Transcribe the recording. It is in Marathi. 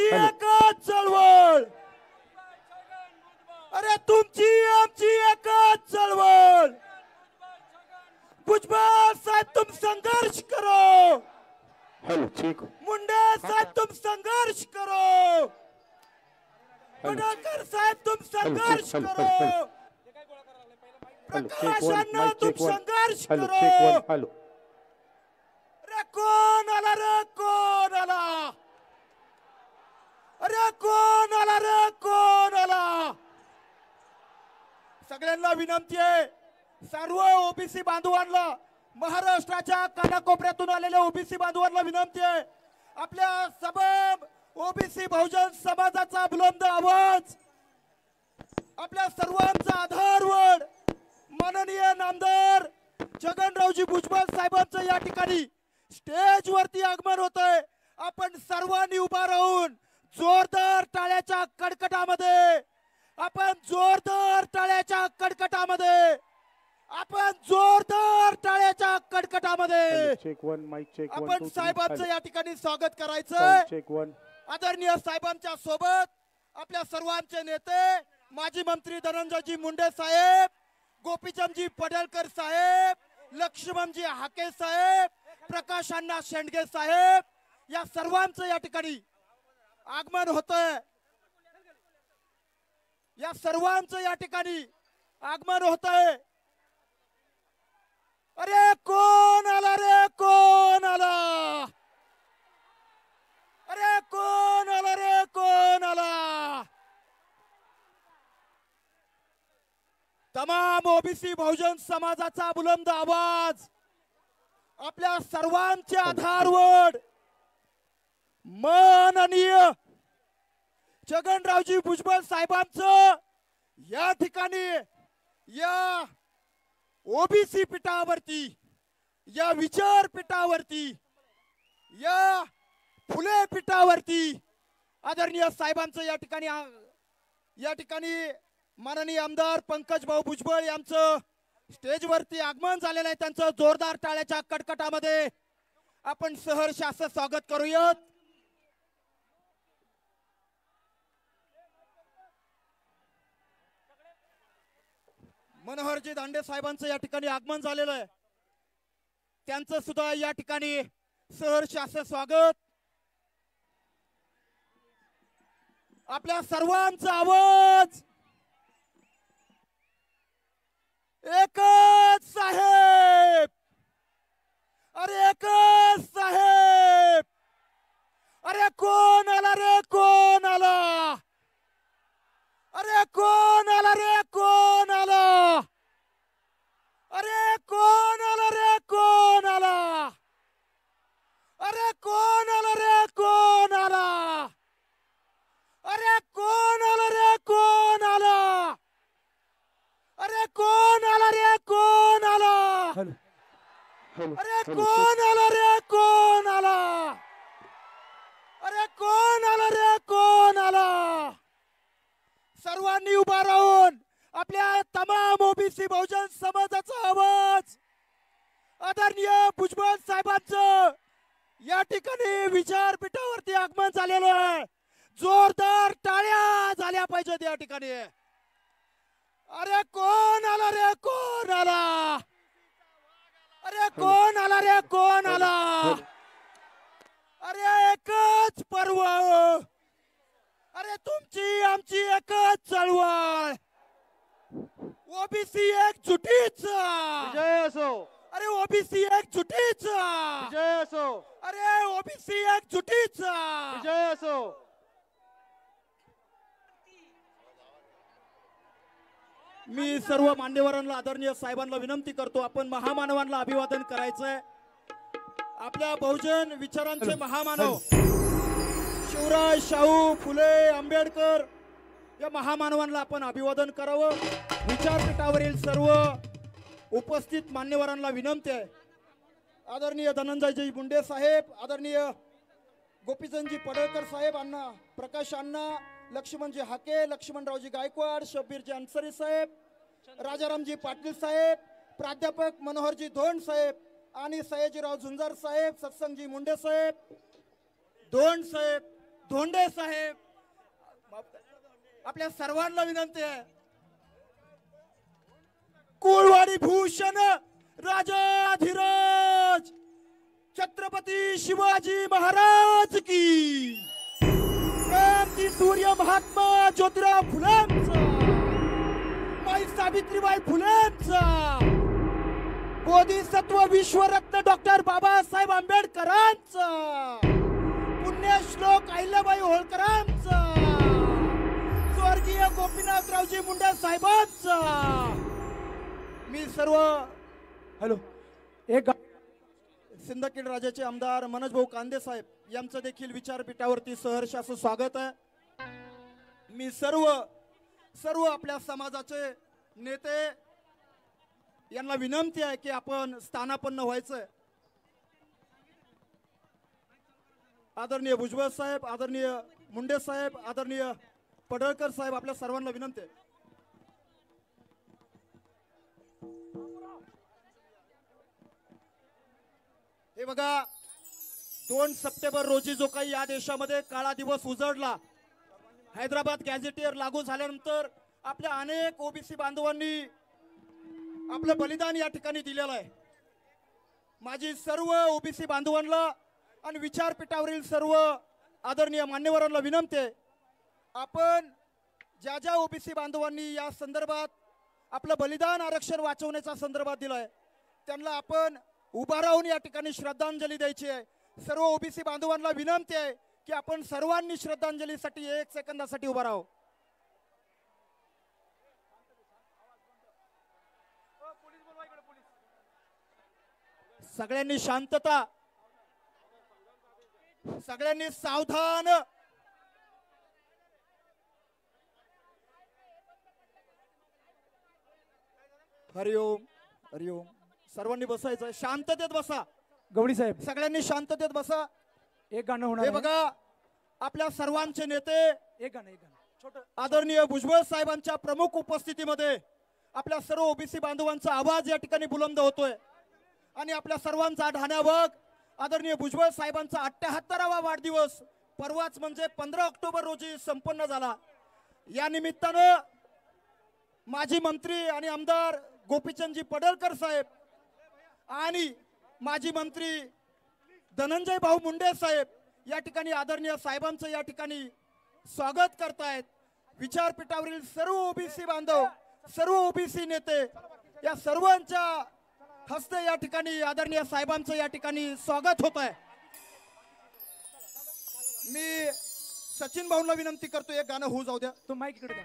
एकच चळवळ, अरे तुमची आमची एकच चळवळ। भुजबळ साहेब तुम संघर्ष करो, मुंडे साहेब तुम संघर्ष करो, पडळकर साहेब तुम संघर्ष करो, प्रकाशांना तुम संघर्ष करो। अरे कोण आला रे, कोण आला, अरे कोण आला रे, कोण आला। सगळ्यांना विनंती आहे, सर्व ओबीसी बांधवांना, महाराष्ट्राच्या कानाकोपऱ्यातून आलेल्या ओबीसी बांधवांना विनंती आहे, आपल्या सबब ओबीसी बहुजन समाजाचा बुलंद आवाज, आपल्या सर्वांचा आधारवड माननीय नामदार छगनरावजी भुजबळ साहेबांचं या ठिकाणी स्टेज वरती आगमन होतंय। आपण सर्वांनी उभा राहून जोरदार टाळ्याच्या कडकडामध्ये, आपण जोरदार टाळ्याच्या कडकडामध्ये, आपण जोरदार टाळ्याच्या कडकडामध्ये आपण साहेबांचं या ठिकाणी स्वागत करायचं। आदरणीय साहेबांच्या सोबत आपल्या सर्वांचे नेते माजी मंत्री धनंजयजी मुंडे साहेब, गोपीचंदजी पडळकर साहेब, लक्ष्मणजी हाके साहेब, प्रकाश अण्णा शेंडगे साहेब, या सर्वांचं या ठिकाणी आगमन होतंय, या सर्वांचं या ठिकाणी आगमन होतंय। अरे कोण आला रे, कोण आला, अरे कोण आला रे, कोण आला। तमाम ओबीसी बहुजन समाजाचा बुलंद आवाज, आपल्या सर्वांच्या आधारवड माननीय छगनरावजी भुजबळ साहेबांचं या ठिकाणी या ओबीसी पीठावरती, या विचारपीठावरती, या फुले पीठावरती आदरणीय साहेबांचं या ठिकाणी माननीय आमदार पंकज भाऊ भुजबळ यांचं स्टेजवरती आगमन झालेलं आहे। त्यांचं जोरदार टाळ्याच्या कडकडामध्ये आपण सहर्ष असं स्वागत करूयात। मनोहरजी दांडे साहेबांचं या ठिकाणी आगमन झालेलं आहे, त्यांचं सुद्धा या ठिकाणी सहर्ष असं स्वागत। आपल्या सर्वांचा आवाज एकच साहेब, अरे एकच साहेब, अरे कोण आला रे, कोण आला, अरे कोण आला रे, कोण आला, अरे कोण आला रे, कोण आला, अरे कोण आला रे, कोण आला, अरे कोण आला रे, कोण आला, अरे कोण आला रे, कोण आला, अरे कोण आला रे, कोण आला, अरे कोण आला रे, कोण आला। सर्वांनी उभा राहून आपल्या तमाम ओबीसी बहुजन समाजाचा आवाज आदरणीय भुजबळ साहेबांचं या ठिकाणी विचारपीठावरती आगमन झालेलं आहे। जोरदार टाळ्या झाल्या पाहिजेत या ठिकाणी। अरे कोण आला रे, कोण आला, अरे कोण आला रे, कोण आला, अरे एकच पर्व, अरे तुमची आमची एकच चळवळ, ओबीसी एकजुटीचा विजय असो, अरे ओबीसी एकजुटीचा विजय असो, अरे ओबीसी एकजुटीचा विजय असो। मी सर्व मान्यवरांना आदरणीय साहेबांना विनंती करतो, आपण महामानवांना अभिवादन करायचंय। आपल्या बहुजन विचारांचे महामानव शिवराय, शाहू, फुले, आंबेडकर या महामानवांना आपण अभिवादन करावं। विचारपीठावरील सर्व उपस्थित मान्यवरांना विनंती आहे, आदरणीय धनंजयजी मुंडे साहेब, आदरणीय गोपीचंदजी पडळकर साहेब, अण्णा प्रकाश अण्णा, लक्ष्मणजी हाके, लक्ष्मणरावजी गायकवाड, शब्बीरजी अन्सरी साहेब, राजारामजी पाटील साहेब, प्राध्यापक मनोहरजी धोंड साहेब आणि सयाजीराव झुंजार साहेब, सत्संगजी मुंडे साहेब, धोंड साहेब, धोंडे साहेब, आपल्या सर्वांना विनंती आहे, कुळवाडी भूषण राजाधिराज छत्रपती शिवाजी महाराज की, क्रांती सूर्य महात्मा ज्योतिराव फुलेंचा, माई सावित्रीबाई फुलेंचा, बोधिसत्व विश्वरत्न डॉक्टर बाबासाहेब आंबेडकरांचा, पुण्यश्लोक अहिल्याबाई होळकरांचा, स्वर्गीय गोपीनाथरावजी मुंडे साहेबांचा, मी सर्व हॅलो एक सिंदखेड राजाचे आमदार मनोज भाऊ कांदे साहेब यांचं देखील विचारपीठावरती सहर्ष असं स्वागत आहे. मी सर्व आपल्या समाजाचे नेते यांना विनंती आहे की आपण स्थानापन्न व्हायचंय. आदरणीय भुजबळ साहेब, आदरणीय मुंडे साहेब, आदरणीय पडळकर साहेब, आपल्या सर्वांना विनंती आहे. हे बघा, 2 सप्टेंबर रोजी जो काही या देशामध्ये काळा दिवस उजळला, हैदराबाद गॅझेटियर लागू झाल्यानंतर आपल्या अनेक ओबीसी बांधवांनी आपलं बलिदान या ठिकाणी दिलेलं आहे. माझी सर्व ओबीसी बांधवांना आणि विचारपीठावरील सर्व आदरणीय मान्यवरांना विनंती आहे, आपण ज्या ओबीसी बांधवांनी या संदर्भात आपलं बलिदान आरक्षण वाचवण्याच्या संदर्भात दिलंय त्यांना आपण उभा राहून या ठिकाणी श्रद्धांजली द्यायची आहे. सर्व ओबीसी बांधवांना विनंती आहे की आपण सर्वांनी श्रद्धांजलीसाठी 1 सेकंदासाठी उभा राहू. सगळ्यांनी शांतता, सगळ्यांनी सावधान. हरिओम हरिओम. सर्वांनी बसायचं, शांततेत बसा. गवळी साहेब सगळ्यांनी शांततेत बसा. एक गाणं होणार हे आहे. बघा, आपल्या सर्वांचे नेते एक गाणं छोटं आदरणीय भुजबळ साहेबांच्या प्रमुख उपस्थितीमध्ये आपल्या सर्व ओबीसी बांधवांचा आवाज या ठिकाणी बुलंद होतोय आणि आपल्या सर्वांचा ढाण्याबग आदरणीय भुजबळ साहेबांचा 78वा वाढदिवस परवाच म्हणजे 15 ऑक्टोबर रोजी संपन्न झाला. या निमित्तानं माजी मंत्री आणि आमदार गोपीचंदजी पडळकर साहेब आणि माजी मंत्री धनंजय भाऊ मुंडे साहेब या ठिकाणी आदरणीय साहेबांचं या ठिकाणी स्वागत करतायत. विचारपीठावरील सर्व ओबीसी बांधव, सर्व ओबीसी नेते या सर्वांच्या हस्ते या ठिकाणी आदरणीय साहेबांचं या ठिकाणी स्वागत होत आहे. मी सचिन भाऊंना विनंती करतो, एक गाणं होऊ जाऊ द्या. तो माईक इकडे द्या.